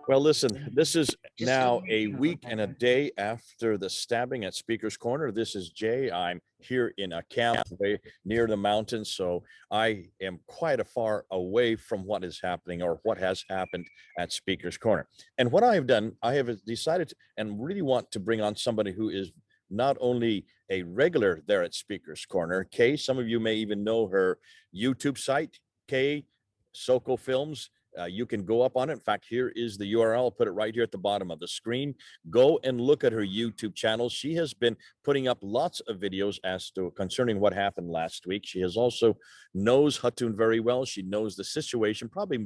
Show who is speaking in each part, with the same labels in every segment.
Speaker 1: Well, listen, this is now a week and a day after the stabbing at Speaker's Corner. This is Jay. I'm here in a camp way near the mountains, so I am quite a far away from what is happening or what has happened at Speaker's Corner. And what I have done, I have decided and really want to bring on somebody who is not only a regular there at Speaker's Corner, Kay. Some of you may even know her YouTube site, Kay Soko Films. You can go up on it. In fact, here is the URL. I'll put it right here at the bottom of the screen. Go and look at her YouTube channel. She has been putting up lots of videos as to concerning what happened last week. She has also knows Hatun very well. She knows the situation probably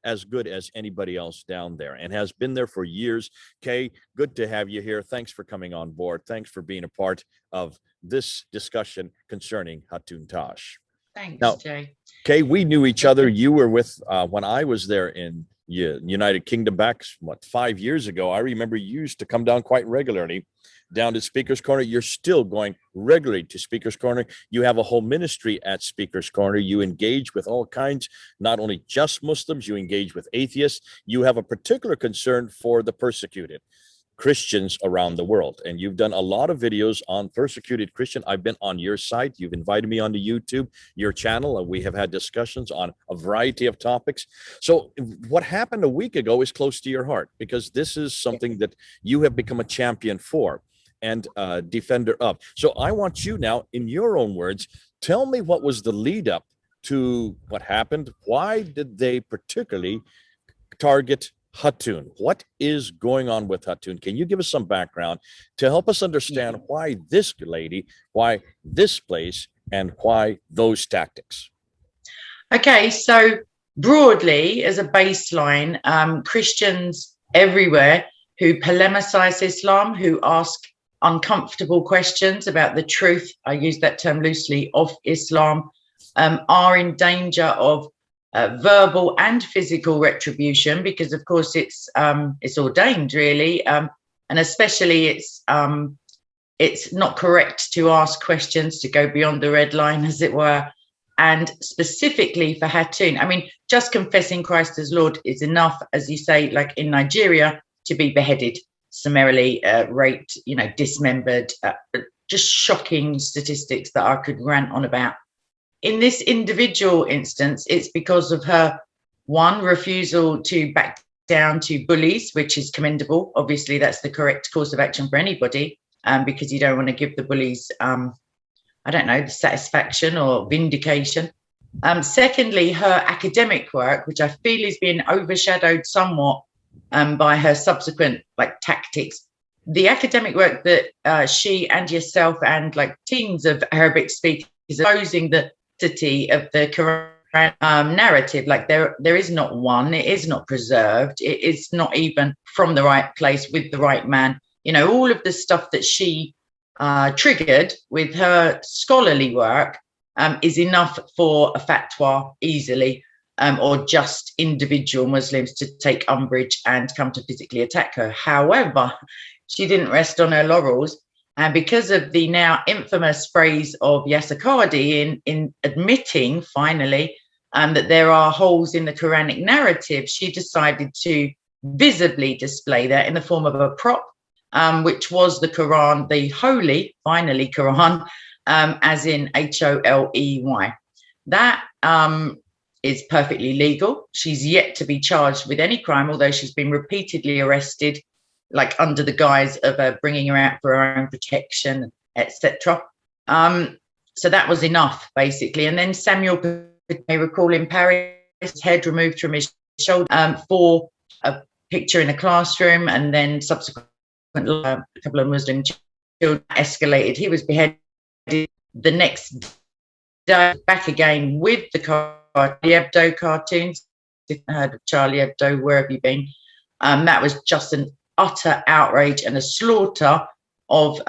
Speaker 1: as good as anybody else down there and has been there for years. Kay, good to have you here. Thanks for coming on board. Thanks for being a part of this discussion concerning Hatun Tash.
Speaker 2: Thanks,
Speaker 1: Now,
Speaker 2: Jay.
Speaker 1: Kay, we knew each other. You were with when I was there in United Kingdom back, 5 years ago. I remember you used to come down quite regularly down to Speaker's Corner. You're still going regularly to Speaker's Corner. You have a whole ministry at Speaker's Corner. You engage with all kinds, not only just Muslims, you engage with atheists. You have a particular concern for the persecuted Christians around the world, and you've done a lot of videos on persecuted Christian. I've been on your site. You've invited me onto YouTube, your channel, and we have had discussions on a variety of topics. So what happened a week ago is close to your heart, because this is something that you have become a champion for and a defender of. So I want you now, in your own words, tell me what was the lead up to what happened. Why did they particularly target Hatun? What is going on with Hatun? Can you give us some background to help us understand why this lady, why this place, and why those tactics?
Speaker 2: Okay, so broadly, as a baseline, Christians everywhere who polemicize Islam, who ask uncomfortable questions about the truth, I use that term loosely, of Islam, are in danger of verbal and physical retribution, because of course it's ordained, really, and especially it's not correct to ask questions, to go beyond the red line, as it were. And specifically for Hatun, I mean, just confessing Christ as Lord is enough, as you say, like in Nigeria, to be beheaded, summarily raped, dismembered, just shocking statistics that I could rant on about. In this individual instance, it's because of her, one, refusal to back down to bullies, which is commendable. Obviously, that's the correct course of action for anybody, because you don't want to give the bullies, the satisfaction or vindication. Secondly, her academic work, which I feel is being overshadowed somewhat by her subsequent tactics. The academic work that she and yourself and teams of Arabic speakers are opposing the of the Quran narrative. There is not one, it is not preserved, it is not even from the right place with the right man. All of the stuff that she triggered with her scholarly work is enough for a fatwa easily, or just individual Muslims to take umbrage and come to physically attack her. However, she didn't rest on her laurels. And because of the now infamous phrase of Yasser Qadhi in admitting, finally, that there are holes in the Quranic narrative, she decided to visibly display that in the form of a prop, which was the Quran, the holy, finally, Quran, as in Holey. That is perfectly legal. She's yet to be charged with any crime, although she's been repeatedly arrested, under the guise of bringing her out for her own protection, etc. So that was enough, basically. And then Samuel, may recall, in Paris, his head removed from his shoulder for a picture in a classroom, and then subsequently a couple of Muslim children escalated. He was beheaded the next day, back again with the Charlie Hebdo cartoons. If you heard of Charlie Hebdo, where have you been? That was just an utter outrage and a slaughter of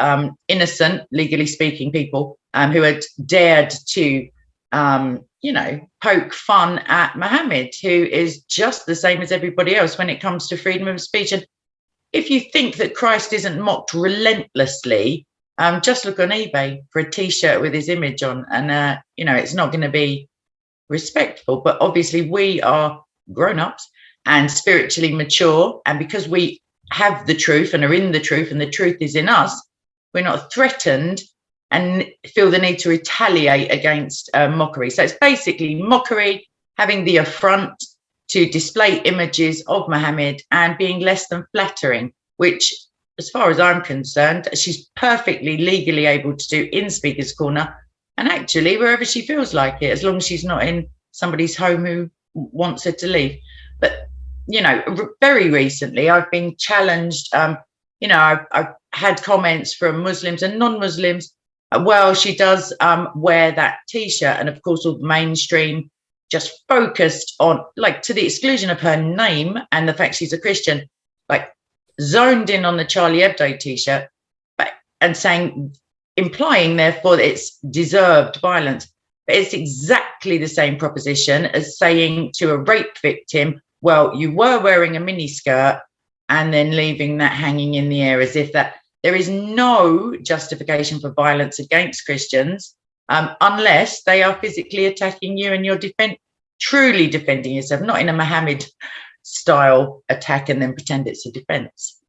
Speaker 2: innocent, legally speaking, people who had dared to, poke fun at Muhammad, who is just the same as everybody else when it comes to freedom of speech. And if you think that Christ isn't mocked relentlessly, just look on eBay for a T-shirt with his image on, and it's not going to be respectful. But obviously, we are grown-ups, and spiritually mature, and because we have the truth and are in the truth and the truth is in us, we're not threatened and feel the need to retaliate against mockery. So it's basically mockery, having the affront to display images of Muhammad and being less than flattering, which, as far as I'm concerned, she's perfectly legally able to do in Speaker's Corner, and actually wherever she feels like it, as long as she's not in somebody's home who wants her to leave. But, you know, very recently I've been challenged. You know, I've had comments from Muslims and non-Muslims. Well, she does wear that T-shirt, and of course all the mainstream just focused on, like, to the exclusion of her name and the fact she's a Christian, like zoned in on the Charlie Hebdo T-shirt, and saying, implying therefore that it's deserved violence. But it's exactly the same proposition as saying to a rape victim, well, you were wearing a miniskirt, and then leaving that hanging in the air, as if that there is no justification for violence against Christians unless they are physically attacking you and you're truly defending yourself, not in a Muhammad style attack and then pretend it's a defense.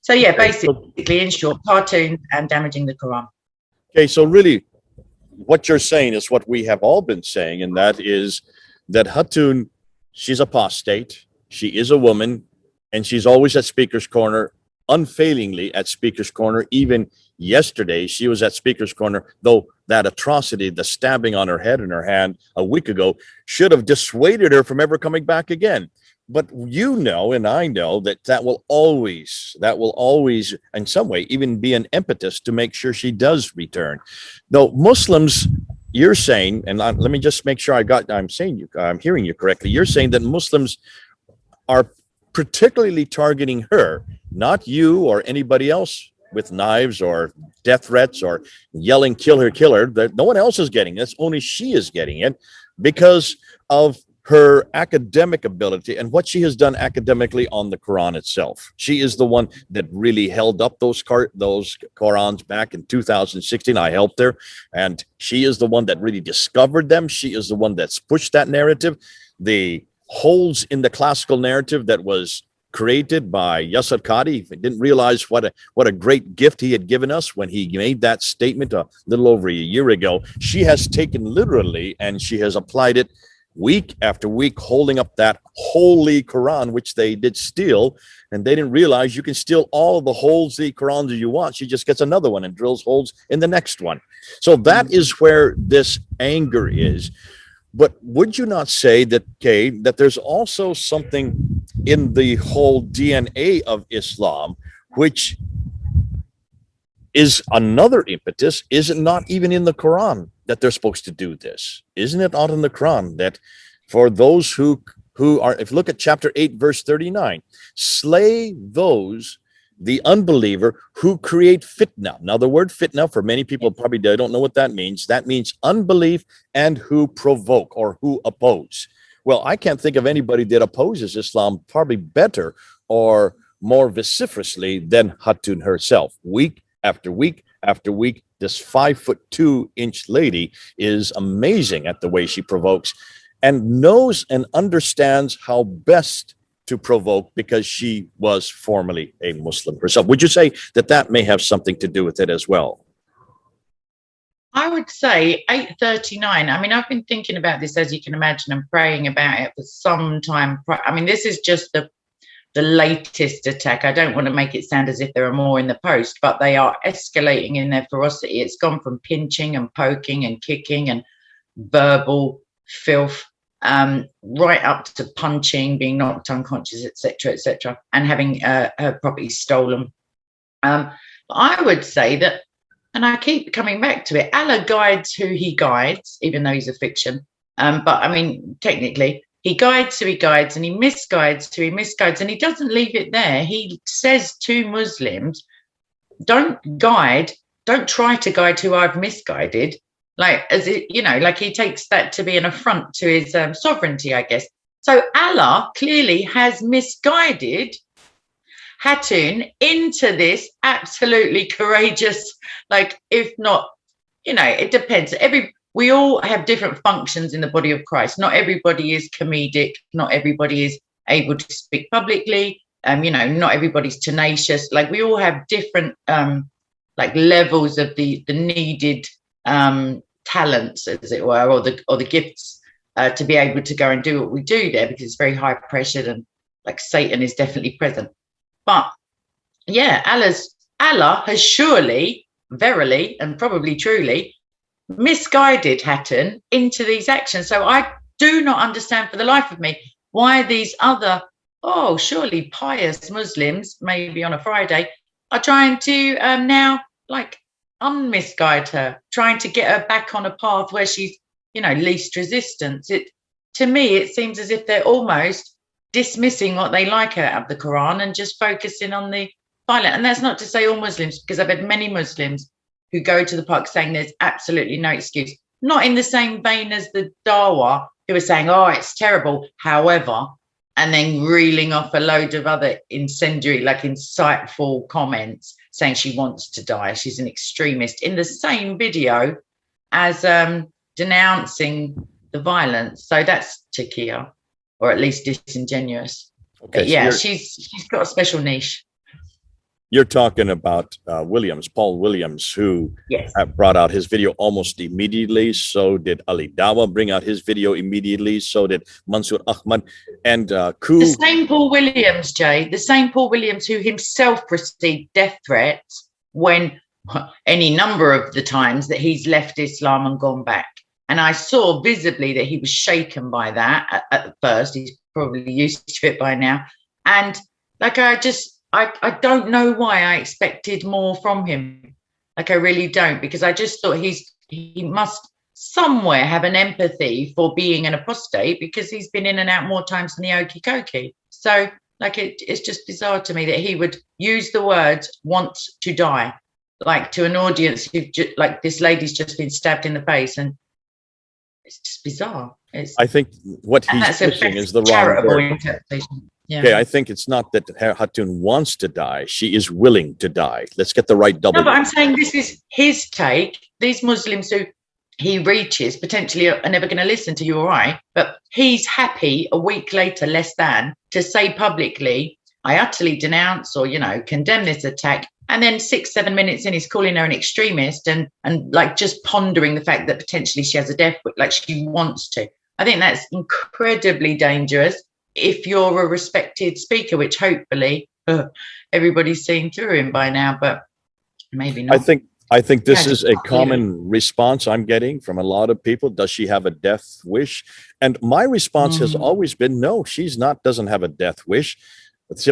Speaker 2: So yeah, basically, in short, cartoons and damaging the Quran.
Speaker 1: Okay, so really what you're saying is what we have all been saying, and that is that Hatun, she's apostate, she is a woman, and she's always at Speaker's Corner, unfailingly at Speaker's Corner. Even yesterday, she was at Speaker's Corner, though that atrocity, the stabbing on her head and her hand a week ago, should have dissuaded her from ever coming back again. But you know, and I know that will always, in some way, even be an impetus to make sure she does return. Though Muslims, you're saying, and let me just make sure I'm hearing you correctly. You're saying that Muslims are particularly targeting her, not you or anybody else with knives or death threats or yelling, kill her, kill her. That no one else is getting this. Only she is getting it because of her academic ability and what she has done academically on the Quran itself. She is the one that really held up those Qurans back in 2016. I helped her, and she is the one that really discovered them. She is the one that's pushed that narrative. The holes in the classical narrative that was created by Yasser Qadi. He didn't realize what a great gift he had given us when he made that statement a little over a year ago. She has taken literally, and she has applied it week after week, holding up that holy Quran, which they did steal, and they didn't realize you can steal all of the holes the Quran that you want. She just gets another one and drills holes in the next one. So that is where this anger is. But would you not say that, Kay, that there's also something in the whole DNA of Islam, which is another impetus? Is it not even in the Quran that they're supposed to do this? Isn't it not in the Quran that for those who are, if you look at chapter 8, verse 39, slay those, the unbeliever, who create fitna. Now, the word fitna, for many people probably don't know what that means. That means unbelief, and who provoke or who oppose. Well, I can't think of anybody that opposes Islam probably better or more vociferously than Hatun herself. Week after week after week, this 5'2" lady is amazing at the way she provokes and knows and understands how best to provoke, because she was formerly a Muslim herself. Would you say that may have something to do with it as well?
Speaker 2: I would say 8:39. I mean, I've been thinking about this, as you can imagine, and praying about it for some time. I mean, this is just the latest attack. I don't want to make it sound as if there are more in the post, but they are escalating in their ferocity. It's gone from pinching and poking and kicking and verbal filth, right up to punching, being knocked unconscious, etc., and having her property stolen. I would say that, and I keep coming back to it, Allah guides who he guides, even though he's a fiction. But I mean, technically, he guides who he guides, and he misguides who he misguides, and he doesn't leave it there. He says to Muslims, don't try to guide who I've misguided. Like, as it, you know, like he takes that to be an affront to his sovereignty, I guess. So Allah clearly has misguided Hatun into this absolutely courageous, like, if not, you know, it depends. We all have different functions in the body of Christ. Not everybody is comedic. Not everybody is able to speak publicly. You know, not everybody's tenacious. Like, we all have different like levels of the needed talents, as it were, or the gifts to be able to go and do what we do there, because it's very high pressured and like Satan is definitely present. But yeah, Allah has surely, verily, and probably truly misguided Hatun into these actions. So I do not understand for the life of me why these other, surely pious Muslims, maybe on a Friday, are trying to now like unmisguide her, trying to get her back on a path where she's, you know, least resistance. To me, it seems as if they're almost dismissing what they like out of the Quran and just focusing on the violent. And that's not to say all Muslims, because I've had many Muslims who go to the park saying there's absolutely no excuse. Not in the same vein as the Dawa, who are saying, oh, it's terrible, however, and then reeling off a load of other incendiary, like insightful comments saying she wants to die, she's an extremist, in the same video as denouncing the violence. So that's Takia, or at least disingenuous. Okay, but yeah, she's got a special niche.
Speaker 1: You're talking about Paul Williams, who brought out his video almost immediately. So did Ali Dawa bring out his video immediately. So did Mansour Ahmad. And
Speaker 2: the same Paul Williams, Jay, the same Paul Williams who himself received death threats when any number of the times that he's left Islam and gone back. And I saw visibly that he was shaken by that at first. He's probably used to it by now. And like, I don't know why I expected more from him. Like, I really don't, because I just thought he must somewhere have an empathy for being an apostate, because he's been in and out more times than the Okie Kokie. So, like, it's just bizarre to me that he would use the words "want to die," like to an audience who, like, this lady's just been stabbed in the face, and it's just bizarre.
Speaker 1: I think what he's pushing is the wrong word.
Speaker 2: Interpretation. Yeah.
Speaker 1: Okay, I think it's not that Hatun wants to die. She is willing to die. Let's get the right double.
Speaker 2: No, but I'm saying this is his take. These Muslims who he reaches potentially are never going to listen to you, all right? But he's happy a week later, less than, to say publicly, I utterly denounce or, you know, condemn this attack. And then 6-7 minutes in, he's calling her an extremist and like just pondering the fact that potentially she has a death, like she wants to. I think that's incredibly dangerous if you're a respected speaker, which hopefully everybody's seen through him by now, but maybe not.
Speaker 1: I think this is a common response I'm getting from a lot of people. Does she have a death wish? And my response has always been, no, doesn't have a death wish.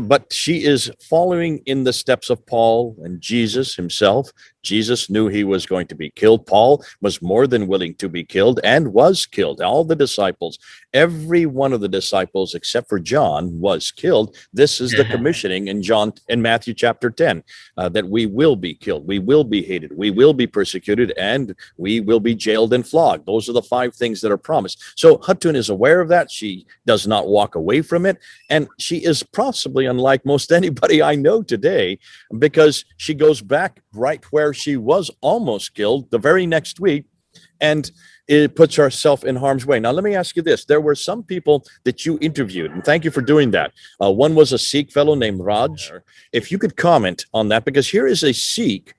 Speaker 1: But she is following in the steps of Paul and Jesus himself. Jesus knew he was going to be killed. Paul was more than willing to be killed and was killed. All the disciples, every one of the disciples except for John was killed. This is the commissioning in Matthew chapter 10, that we will be killed. We will be hated. We will be persecuted, and we will be jailed and flogged. Those are the 5 things that are promised. So Hatun is aware of that. She does not walk away from it. And she is possibly unlike most anybody I know today, because she goes back right where she was almost killed the very next week, and it puts herself in harm's way. Now, let me ask you this. There were some people that you interviewed, and thank you for doing that. One was a Sikh fellow named Raj. If you could comment on that, because here is a Sikh,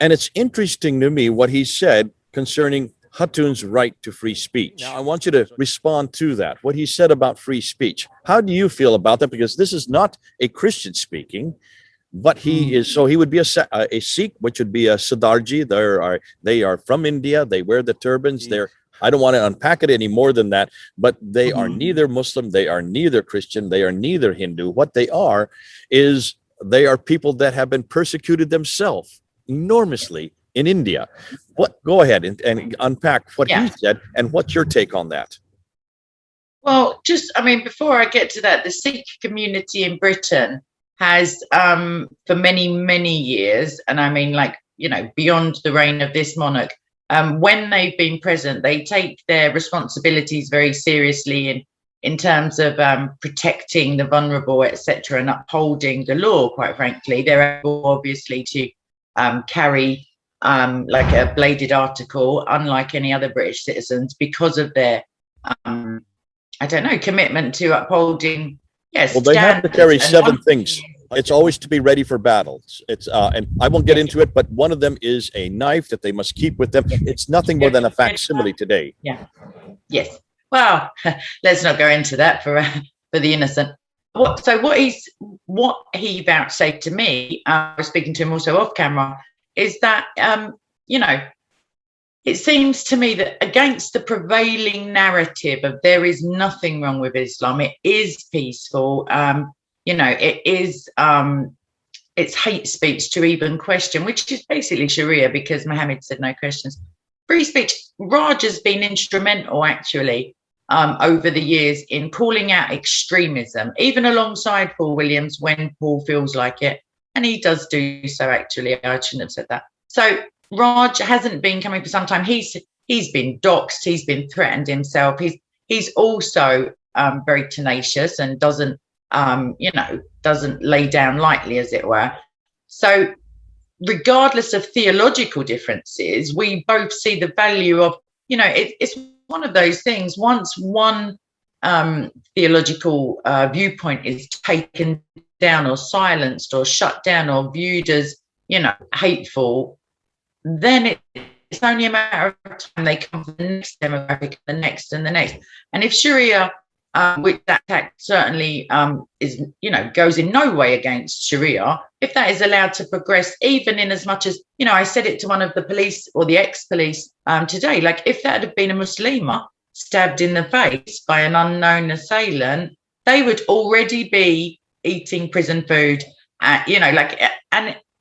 Speaker 1: and it's interesting to me what he said concerning Hatun's right to free speech. Now, I want you to respond to that, what he said about free speech. How do you feel about that? Because this is not a Christian speaking, but he is, so he would be a Sikh, which would be a Sardarji. They are from India. They wear the turbans. I don't want to unpack it any more than that, but they are neither Muslim. They are neither Christian. They are neither Hindu. What they are is they are people that have been persecuted themselves enormously in India. Go ahead and unpack what he said and what's your take on that?
Speaker 2: Well, before I get to that, the Sikh community in Britain has, for many, many years, and beyond the reign of this monarch, when they've been present, they take their responsibilities very seriously in terms of protecting the vulnerable, etc., and upholding the law, quite frankly. They're able, obviously, to carry like a bladed article, unlike any other British citizens, because of their, commitment to upholding Yes,
Speaker 1: Well, they have to carry
Speaker 2: standards.
Speaker 1: 7 things. It's always to be ready for battles. It's and I won't get into it, but one of them is a knife that they must keep with them. It's nothing more than a facsimile today.
Speaker 2: Yeah. Yes. Well, let's not go into that for the innocent. What he vouchsafed to me, I was speaking to him also off camera, is that you know, it seems to me that against the prevailing narrative of there is nothing wrong with Islam, it is peaceful. You know, it is it's hate speech to even question, which is basically Sharia, because Muhammad said no questions. Free speech. Raj has been instrumental, actually, over the years in calling out extremism, even alongside Paul Williams when Paul feels like it. And he does do so, actually. I shouldn't have said that. So Raj hasn't been coming for some time. He's been doxxed. He's been threatened himself. He's also very tenacious and doesn't lay down lightly, as it were. So regardless of theological differences, we both see the value of, it's one of those things. Once one theological viewpoint is taken down or silenced or shut down or viewed as, hateful, then it's only a matter of time they come to the next demographic, the next and the next. And if Sharia, which that attack certainly is, goes in no way against Sharia, if that is allowed to progress, even in as much as, I said it to one of the police or the ex-police today, like if that had been a Muslima stabbed in the face by an unknown assailant, they would already be eating prison food,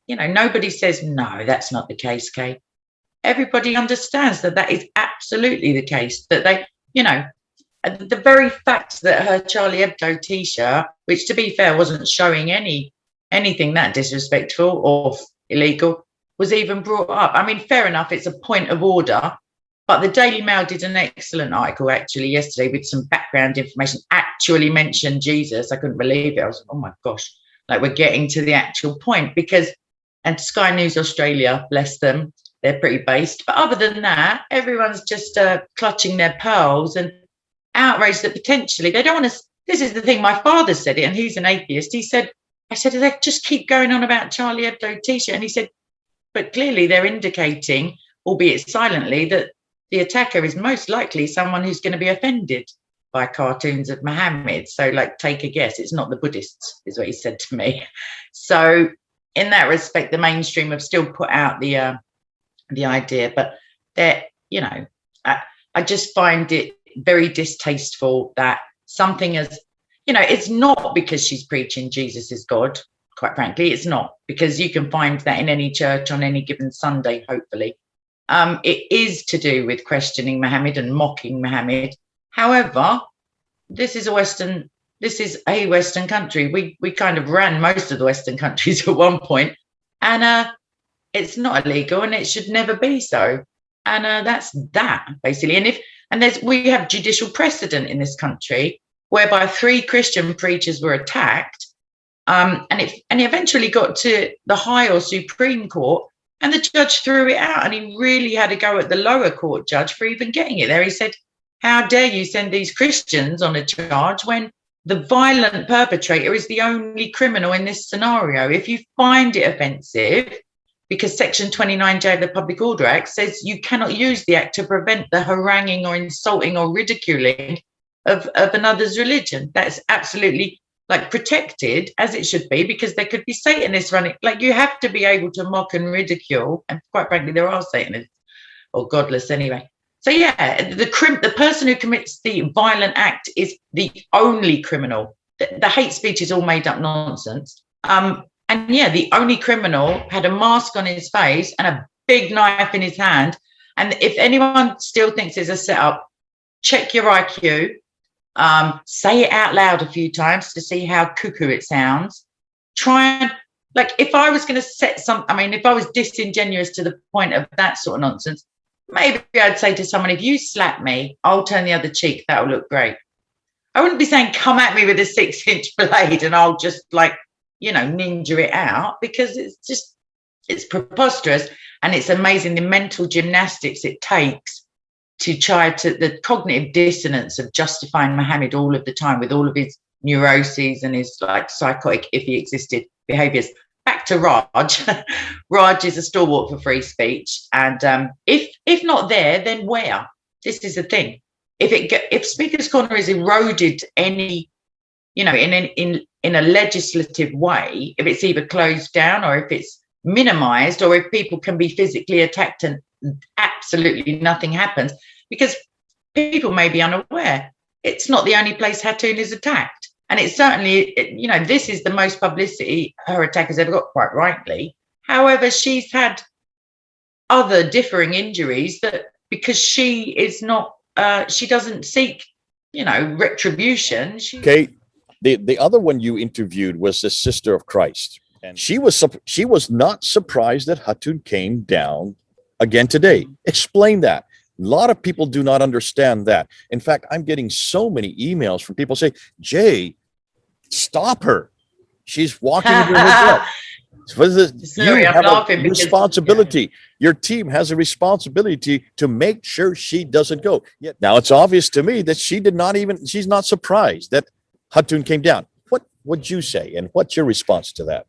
Speaker 2: nobody says, no, that's not the case, Kate. Everybody understands that is absolutely the case, that they, the very fact that her Charlie Hebdo t-shirt, which to be fair wasn't showing anything that disrespectful or illegal, was even brought up. I mean, fair enough, it's a point of order, but the Daily Mail did an excellent article actually yesterday with some background information, actually mentioned Jesus. I couldn't believe it. I was like, oh my gosh, like we're getting to the actual point, because, and Sky News Australia, bless them, they're pretty based. But other than that, everyone's just clutching their pearls and outraged that potentially they don't want to. This is the thing, my father said it, and he's an atheist. He said, I said, they just keep going on about Charlie Hebdo t-shirt. And he said, but clearly they're indicating, albeit silently, that the attacker is most likely someone who's going to be offended by cartoons of Muhammad. So, like, take a guess. It's not the Buddhists, is what he said to me. So in that respect, the mainstream have still put out the idea, but they're, I just find it very distasteful that something as, it's not because she's preaching Jesus is God, quite frankly, it's not, because you can find that in any church on any given Sunday, hopefully. It is to do with questioning Muhammad and mocking Muhammad. However, this is a Western country. We kind of ran most of the Western countries at one point, and it's not illegal and it should never be so. And that's that, basically. And we have judicial precedent in this country whereby 3 Christian preachers were attacked, and it eventually got to the high or Supreme Court, and the judge threw it out, and he really had to go at the lower court judge for even getting it there. He said, how dare you send these Christians on a charge when the violent perpetrator is the only criminal in this scenario? If you find it offensive, because Section 29J of the Public Order Act says you cannot use the act to prevent the haranguing or insulting or ridiculing of another's religion. That's absolutely protected, as it should be, because there could be Satanists running. You have to be able to mock and ridicule, and quite frankly, there are Satanists, or godless anyway. So yeah, the person who commits the violent act is the only criminal. The hate speech is all made up nonsense. And yeah, the only criminal had a mask on his face and a big knife in his hand. And if anyone still thinks it's a setup, check your IQ. Say it out loud a few times to see how cuckoo it sounds. Try and, if I was going to if I was disingenuous to the point of that sort of nonsense, maybe I'd say to someone, if you slap me, I'll turn the other cheek. That'll look great. I wouldn't be saying, come at me with a 6-inch blade and I'll just ninja it out, because it's preposterous. And it's amazing the mental gymnastics it takes to try to, the cognitive dissonance of justifying Muhammad all of the time with all of his neuroses and his like psychotic, if he existed, behaviours. Back to Raj. Raj is a stalwart for free speech, and if not there, then where? This is the thing. If Speaker's Corner is eroded any, in a legislative way, if it's either closed down or if it's minimised, or if people can be physically attacked and absolutely nothing happens, because people may be unaware, it's not the only place Hatun is attacked. And it's certainly, this is the most publicity her attack has ever got, quite rightly. However, she's had other differing injuries that, because she is not, she doesn't seek, retribution.
Speaker 1: Okay. The other one you interviewed was the Sister of Christ. And she was not surprised that Hatun came down again today. Explain that. A lot of people do not understand that. In fact, I'm getting so many emails from people saying, Jay, stop her. She's walking into her death. You have a responsibility. Your team has a responsibility to make sure she doesn't go. Yet now it's obvious to me that she's not surprised that Hatun came down. What would you say? And what's your response to that?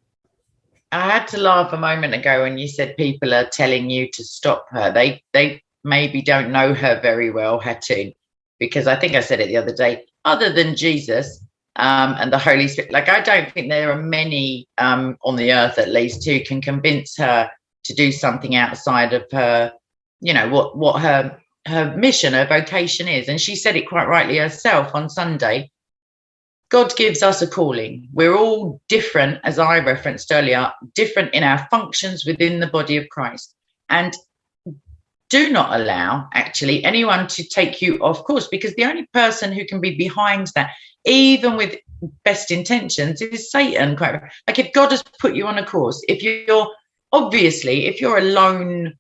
Speaker 2: I had to laugh a moment ago when you said people are telling you to stop her. They maybe don't know her very well, Hatun, because I think I said it the other day, other than Jesus and the Holy Spirit, like I don't think there are many on the earth, at least, who can convince her to do something outside of her, what her mission, her vocation is. And she said it quite rightly herself on Sunday. God gives us a calling. We're all different, as I referenced earlier, different in our functions within the body of Christ. And do not allow, actually, anyone to take you off course, because the only person who can be behind that, even with best intentions, is Satan. Like, if God has put you on a course, if you're a lone,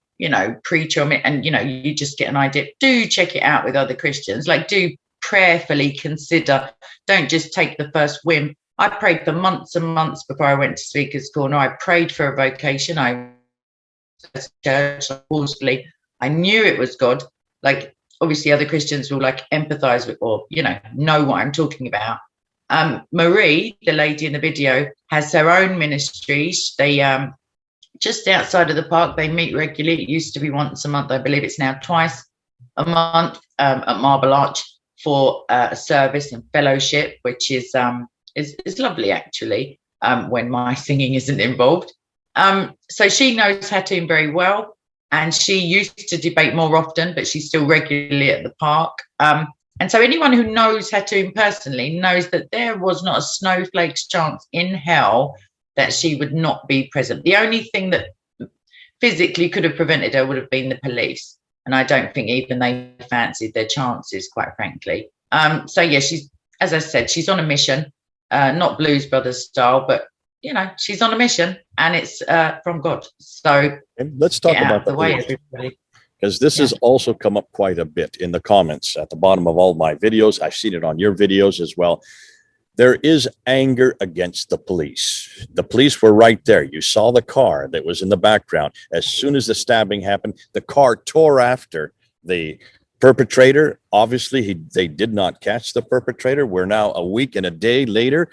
Speaker 2: preacher, and, you just get an idea, do check it out with other Christians. Like, do prayerfully consider, don't just take the first whim. I prayed for months and months before I went to Speaker's Corner. I prayed for a vocation. I was church, forcefully. I knew it was God. Like, obviously other Christians will empathize with, or, know what I'm talking about. Marie, the lady in the video, has her own ministry. They, just outside of the park, they meet regularly. It used to be once a month. I believe it's now twice a month at Marble Arch for a service and fellowship, which is lovely, actually, when my singing isn't involved. So she knows Hatun very well. And she used to debate more often, but she's still regularly at the park. And so anyone who knows Hatun personally knows that there was not a snowflake's chance in hell that she would not be present. The only thing that physically could have prevented her would have been the police. And I don't think even they fancied their chances, quite frankly. So, yeah, she's, as I said, she's on a mission, not Blues Brothers style, but, she's on a mission, and it's from God. So
Speaker 1: let's talk about the way, everybody, because this has also come up quite a bit in the comments at the bottom of all my videos. I've seen it on your videos as well. There is anger against the police. The police were right there. You saw the car that was in the background. As soon as the stabbing happened, the car tore after the perpetrator. Obviously, they did not catch the perpetrator. We're now a week and a day later.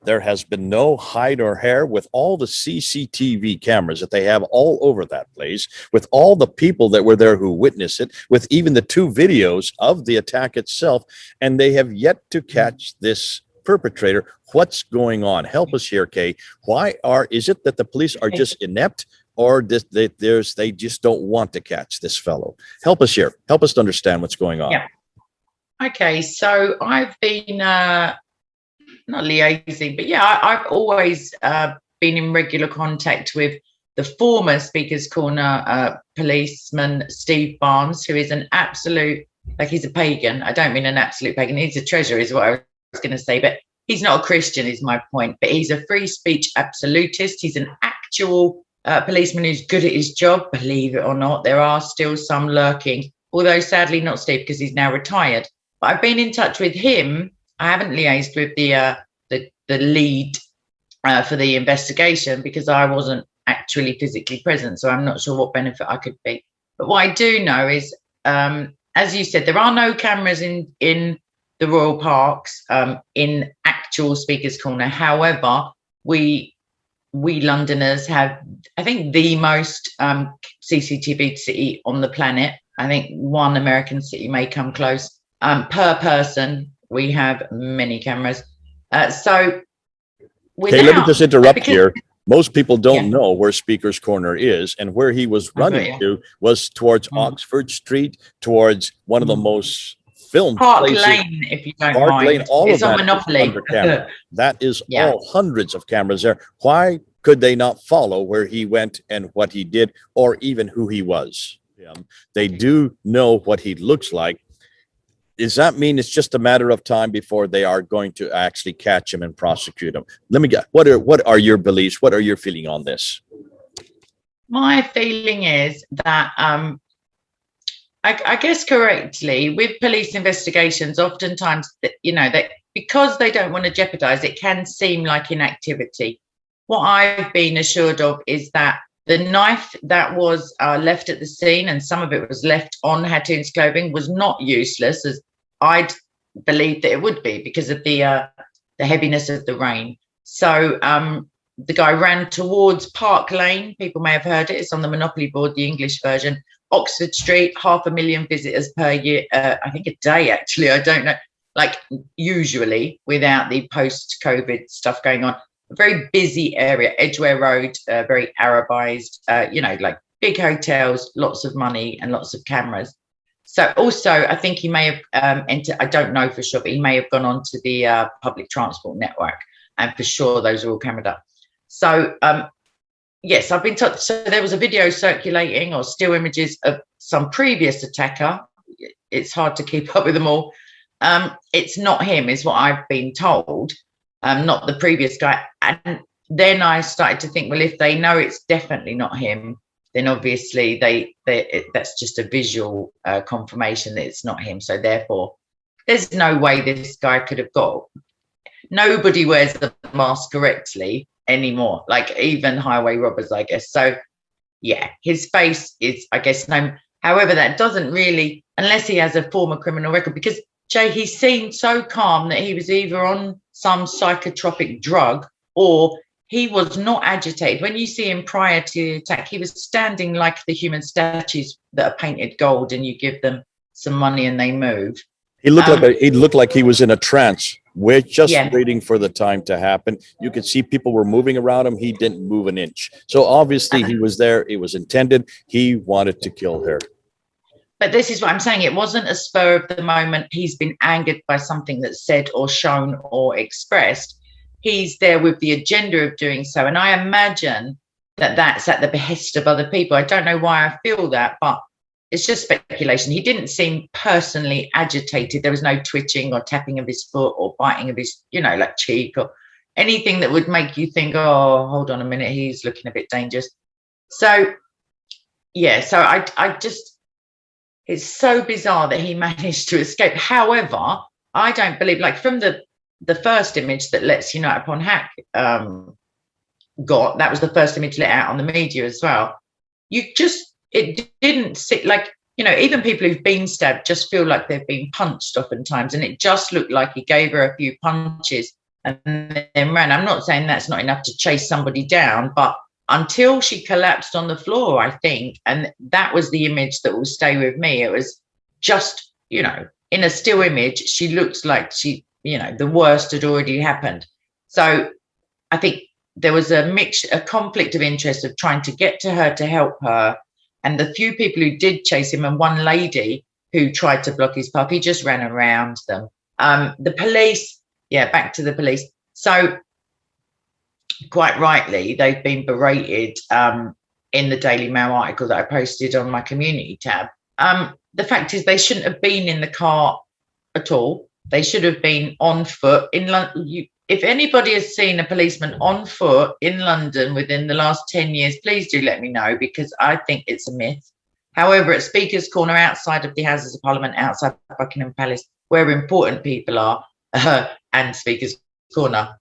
Speaker 1: There has been no hide or hair with all the CCTV cameras that they have all over that place, with all the people that were there who witnessed it, with even the 2 videos of the attack itself, and they have yet to catch this perpetrator. What's going on? Help us here, Kay. Is it that the police are just inept, or they just don't want to catch this fellow? Help us here. Help us to understand what's going on.
Speaker 2: Yeah. Okay, so I've been not liaising, but I've always been in regular contact with the former Speaker's Corner policeman, Steve Barnes, who is an absolute, he's a pagan. I don't mean an absolute pagan. He's a treasure, is what I was going to say, but he's not a Christian, is my point. But he's a free speech absolutist. He's an actual policeman who's good at his job, believe it or not. There are still some lurking, although sadly not Steve, because he's now retired. But I've been in touch with him. I haven't liaised with the lead for the investigation, because I wasn't actually physically present, so I'm not sure what benefit I could be. But what I do know is, as you said, there are no cameras in the royal parks in actual Speaker's Corner. However, we Londoners have, I think, the most CCTV city on the planet. I think one American city may come close. Per person, we have many cameras. So
Speaker 1: Okay, let me just interrupt here. Most people don't know where Speaker's Corner is, and where he was running to was towards Oxford Street, towards one of the most filmed
Speaker 2: Park
Speaker 1: places.
Speaker 2: Lane, if you don't
Speaker 1: Park
Speaker 2: mind.
Speaker 1: Lane, all
Speaker 2: it's
Speaker 1: of
Speaker 2: on
Speaker 1: that
Speaker 2: Monopoly.
Speaker 1: is under camera. That is all hundreds of cameras there. Why could they not follow where he went and what he did, or even who he was? They do know what he looks like. Does that mean it's just a matter of time before they are going to actually catch him and prosecute him? Let me get, what are your beliefs? What are your feeling on this?
Speaker 2: My feeling is that I guess correctly, with police investigations, oftentimes, you know, that because they don't want to jeopardize, it can seem like inactivity. What I've been assured of is that the knife that was left at the scene, and some of it was left on Hatun's clothing, was not useless, as I'd believed that it would be, because of the heaviness of the rain. So the guy ran towards Park Lane. People may have heard it. It's on the Monopoly board, the English version. Oxford Street, 500,000 visitors per year. I think a day, actually. I don't know. Like, usually, without the post-COVID stuff going on. A very busy area, Edgware Road, very Arabized, you know, like big hotels, lots of money and lots of cameras. So also, I think he may have entered, I don't know for sure, but he may have gone on to the public transport network, and for sure those are all camered up. So yes, I've been told. So there was a video circulating, or still images of some previous attacker. It's hard to keep up with them all. It's not him, is what I've been told. Not the previous guy. And then I started to think, well, if they know it's definitely not him, then obviously that's just a visual confirmation that it's not him. So therefore, there's no way this guy could have got. Nobody wears the mask correctly anymore, like even highway robbers, I guess. So yeah, his face is, I guess, known. However, that doesn't really, unless he has a former criminal record, because Jay, he seemed so calm that he was either on some psychotropic drug or he was not agitated. When you see him prior to the attack, he was standing like the human statues that are painted gold, and you give them some money and they move.
Speaker 1: He looked like he was in a trance. We're just waiting for the time to happen. You could see people were moving around him. He didn't move an inch. So obviously he was there. It was intended. He wanted to kill her.
Speaker 2: But this is what I'm saying. It wasn't a spur of the moment. He's been angered by something that's said or shown or expressed. He's there with the agenda of doing so. And I imagine that that's at the behest of other people. I don't know why I feel that, but it's just speculation. He didn't seem personally agitated. There was no twitching or tapping of his foot or biting of his, you know, like cheek or anything that would make you think, oh, hold on a minute, he's looking a bit dangerous. So, yeah, so I just, it's so bizarre that he managed to escape. However, I don't believe, like from the first image that Let's Unite Upon Hack got, that was the first image let out on the media as well. It didn't sit like, you know, even people who've been stabbed just feel like they've been punched oftentimes. And it just looked like he gave her a few punches and then ran. I'm not saying that's not enough to chase somebody down, but until she collapsed on the floor, I think, and that was the image that will stay with me. It was just, you know, in a still image, she looked like she, you know, the worst had already happened. So I think there was a conflict of interest of trying to get to her to help her. And the few people who did chase him, and one lady who tried to block his path, he just ran around them. The police, back to the police. So quite rightly, they've been berated in the Daily Mail article that I posted on my community tab. The fact is, they shouldn't have been in the car at all. They should have been on foot. If anybody has seen a policeman on foot in London within the last 10 years, please do let me know, because I think it's a myth. However, at Speaker's Corner, outside of the Houses of Parliament, outside Buckingham Palace, where important people are, and Speaker's Corner,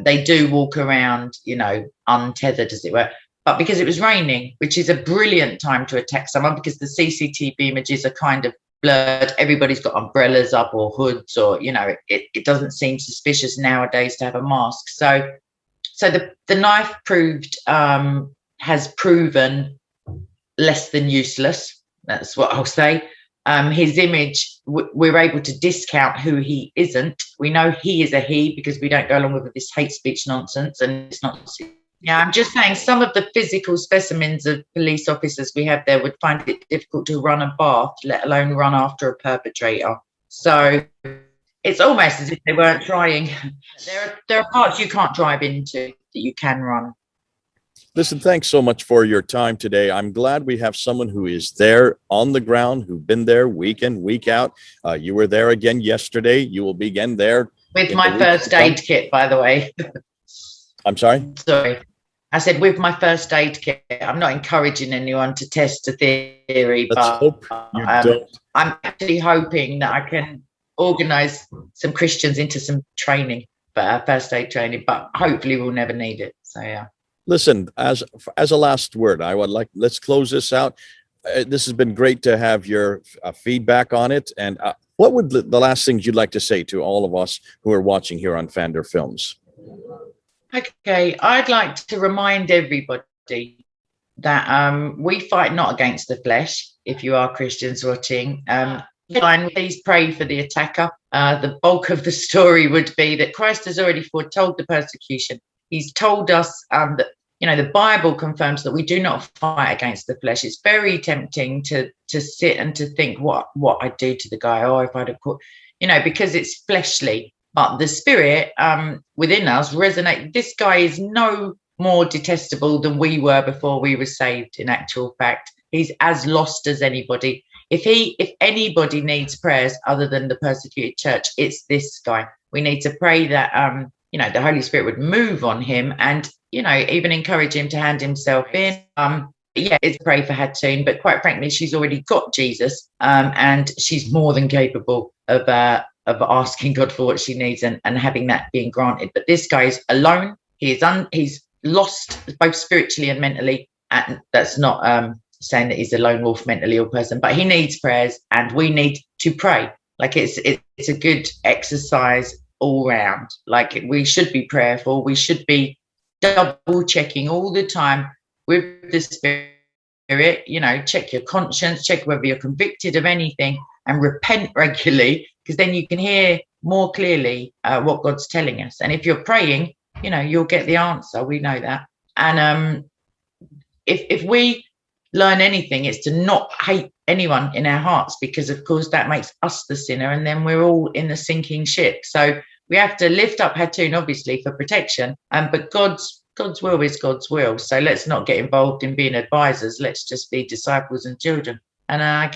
Speaker 2: they do walk around, you know, untethered, as it were. But because it was raining, which is a brilliant time to attack someone, because the CCTV images are kind of blurred. Everybody's got umbrellas up or hoods, or it doesn't seem suspicious nowadays to have a mask. So the knife has proven less than useless. That's what I'll say. His image, we're able to discount who he isn't. We know he is a he because we don't go along with this hate speech nonsense, and it's not. Yeah, I'm just saying some of the physical specimens of police officers we have there would find it difficult to run a bath, let alone run after a perpetrator. So it's almost as if they weren't trying. There are parts you can't drive into that you can run.
Speaker 1: Listen, thanks so much for your time today. I'm glad we have someone who is there on the ground, who've been there week in, week out. You were there again yesterday. You will be again there.
Speaker 2: With my first aid kit, by the way.
Speaker 1: I'm sorry?
Speaker 2: Sorry. I said with my first aid kit. I'm not encouraging anyone to test a theory,
Speaker 1: Let's hope you don't.
Speaker 2: I'm actually hoping that I can organise some Christians into some training, first aid training, but hopefully we'll never need it. So, yeah.
Speaker 1: Listen, as a last word, let's close this out. This has been great to have your feedback on it. And what would the last things you'd like to say to all of us who are watching here on Fander Films?
Speaker 2: Okay, I'd like to remind everybody that we fight not against the flesh. If you are Christians watching, please pray for the attacker. The bulk of the story would be that Christ has already foretold the persecution. He's told us that, the Bible confirms that we do not fight against the flesh. It's very tempting to sit and to think what I do to the guy. Oh, if I'd have caught, because it's fleshly. But the spirit within us resonates. This guy is no more detestable than we were before we were saved. In actual fact, he's as lost as anybody. If anybody needs prayers other than the persecuted church, it's this guy. We need to pray that the Holy Spirit would move on him, and even encourage him to hand himself in. It's pray for Hatun, but quite frankly, she's already got Jesus, and she's more than capable of asking God for what she needs and having that being granted. But this guy is alone. He's lost both spiritually and mentally, and that's not saying that he's a lone wolf mentally ill person, but he needs prayers, and we need to pray. Like it's a good exercise all round. Like we should be prayerful. We should be double checking all the time with the spirit. Check your conscience, check whether you're convicted of anything, and repent regularly, because then you can hear more clearly what God's telling us. And if you're praying, you'll get the answer. We know that. And if we learn anything, it's to not hate anyone in our hearts, because of course that makes us the sinner, and then we're all in the sinking ship. So we have to lift up Hatun, obviously, for protection, but God's will is God's will. So let's not get involved in being advisors. Let's just be disciples and children. And I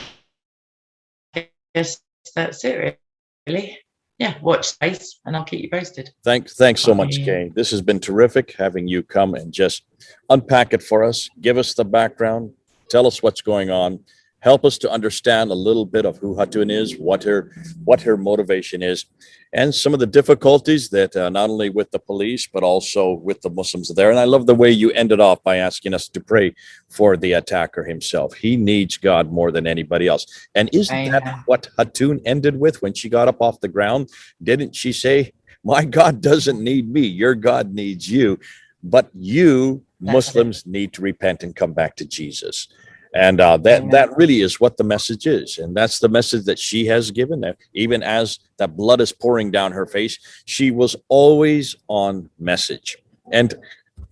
Speaker 2: guess that's it, really. Yeah, watch space, and I'll keep you posted.
Speaker 1: Thanks so much, Kay. This has been terrific having you come and just unpack it for us. Give us the background. Tell us what's going on. Help us to understand a little bit of who Hatun is, what her motivation is, and some of the difficulties that not only with the police, but also with the Muslims there. And I love the way you ended off by asking us to pray for the attacker himself. He needs God more than anybody else. And isn't that what Hatun ended with when she got up off the ground? Didn't she say, my God doesn't need me, your God needs you, but you Muslims need to repent and come back to Jesus. And that really is what the message is. And that's the message that she has given there. Even as that blood is pouring down her face, she was always on message. And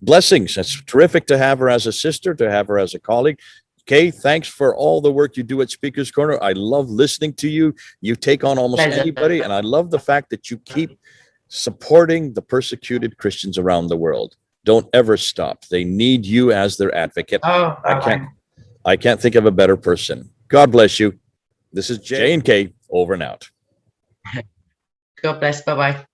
Speaker 1: blessings. It's terrific to have her as a sister, to have her as a colleague. Kay, thanks for all the work you do at Speaker's Corner. I love listening to you. You take on almost anybody. And I love the fact that you keep supporting the persecuted Christians around the world. Don't ever stop. They need you as their advocate. I can't think of a better person. God bless you. This is J and K, over and out.
Speaker 2: God bless. Bye-bye.